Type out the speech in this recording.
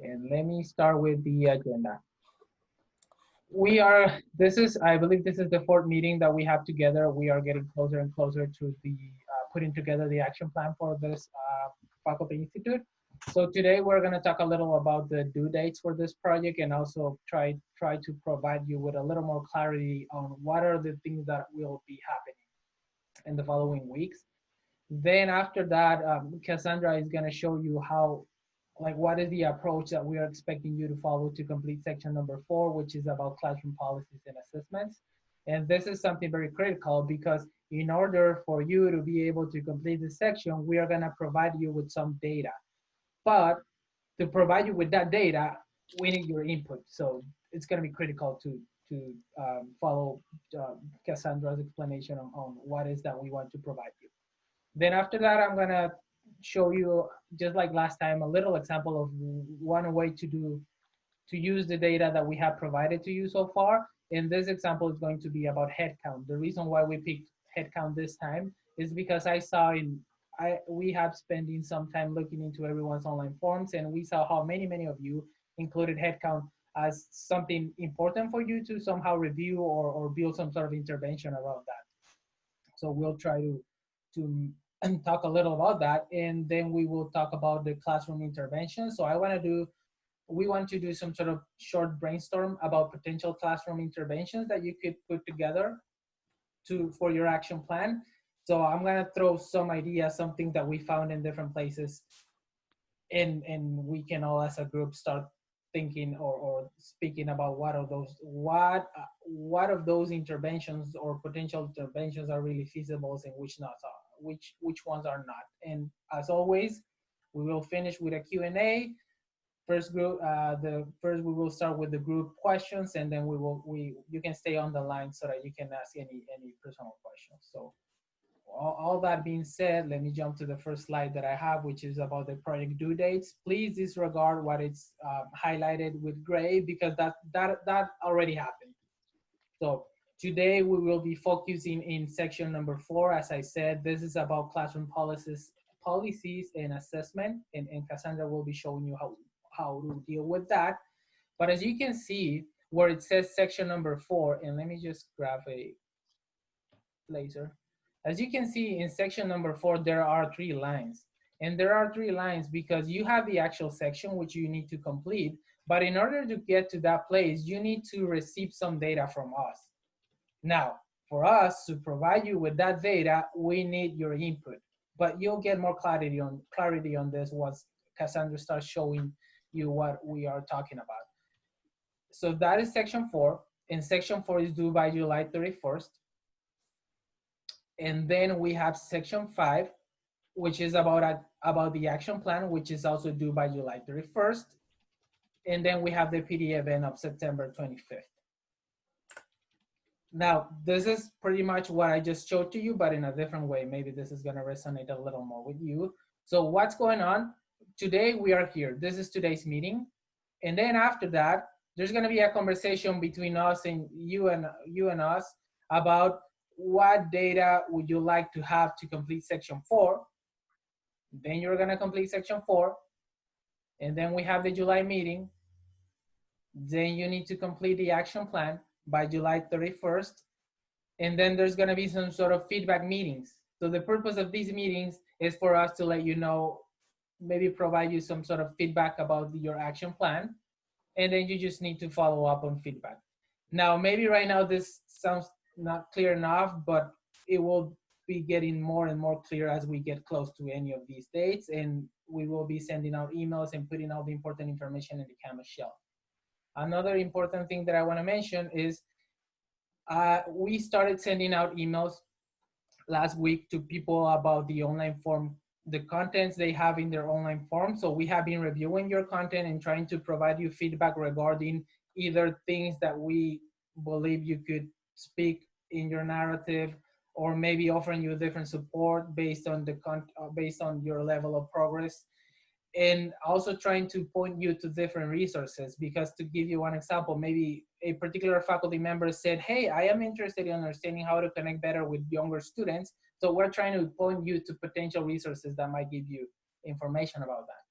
And let me start with the agenda. I believe this is the fourth meeting that we have together. We are getting closer and closer to the putting together the action plan for this faculty institute. So today we're going to talk a little about the due dates for this project and also try to provide you with a little more clarity on what are the things that will be happening in the following weeks. Then after that, Cassandra is going to show you what is the approach that we are expecting you to follow to complete section number 4, which is about classroom policies and assessments. And this is something very critical because in order for you to be able to complete this section, we are going to provide you with some data. But to provide you with that data, we need your input. So it's going to be critical to follow Cassandra's explanation on what is that we want to provide you. Then after that, I'm gonna show you, just like last time, a little example of one way to use the data that we have provided to you so far. And this example is going to be about headcount. The reason why we picked headcount this time is because we have spending some time looking into everyone's online forms, and we saw how many of you included headcount as something important for you to somehow review or build some sort of intervention around that. So we'll try to talk a little about that, and then we will talk about the classroom intervention. So we want to do some sort of short brainstorm about potential classroom interventions that you could put together for your action plan. So I'm gonna throw some ideas, some things that we found in different places, and we can all as a group start thinking or speaking about what of those interventions or potential interventions are really feasible and which ones are not. And as always, we will finish with a Q&A. We will start with the group questions, and then you can stay on the line so that you can ask any personal questions. So all that being said, let me jump to the first slide that I have, which is about the project due dates. Please disregard what it's highlighted with gray because that already happened. So today we will be focusing in section number 4. As I said, this is about classroom policies and assessment, and Cassandra will be showing you how to deal with that. But as you can see, where it says section number 4, and let me just grab a laser. As you can see in section number 4, there are 3 lines. And there are 3 lines because you have the actual section which you need to complete. But in order to get to that place, you need to receive some data from us. Now, for us to provide you with that data, we need your input. But you'll get more clarity on this once Cassandra starts showing you what we are talking about. So that is section 4. And section 4 is due by July 31st. And then we have section 5, which is about the action plan, which is also due by July 31st. And then we have the PD event of September 25th. Now, this is pretty much what I just showed to you, but in a different way. Maybe this is going to resonate a little more with you. So what's going on? Today we are here. This is today's meeting. And then after that, there's going to be a conversation between us and you and us about what data would you like to have to complete section 4. Then you're going to complete section 4. And then we have the July meeting. Then you need to complete the action plan by July 31st. And then there's going to be some sort of feedback meetings. So the purpose of these meetings is for us to let you know, maybe provide you some sort of feedback about your action plan. And then you just need to follow up on feedback. Now, maybe right now this sounds not clear enough, but it will be getting more and more clear as we get close to any of these dates, and we will be sending out emails and putting all the important information in the Canvas shell. Another important thing that I want to mention is we started sending out emails last week to people about the online form, the contents they have in their online form. So we have been reviewing your content and trying to provide you feedback regarding either things that we believe you could speak in your narrative, or maybe offering you different support based on your level of progress, and also trying to point you to different resources. Because to give you one example, maybe a particular faculty member said, hey, I am interested in understanding how to connect better with younger students. So we're trying to point you to potential resources that might give you information about that.